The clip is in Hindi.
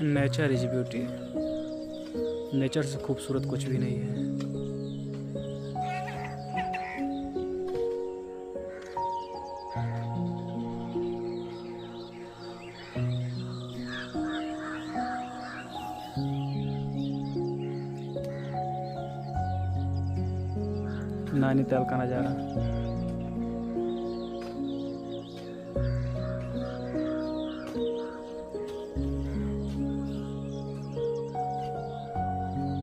Nature is beauty. नेचर से खूबसूरत कुछ भी नहीं है। नैनीताल का नज़ारा।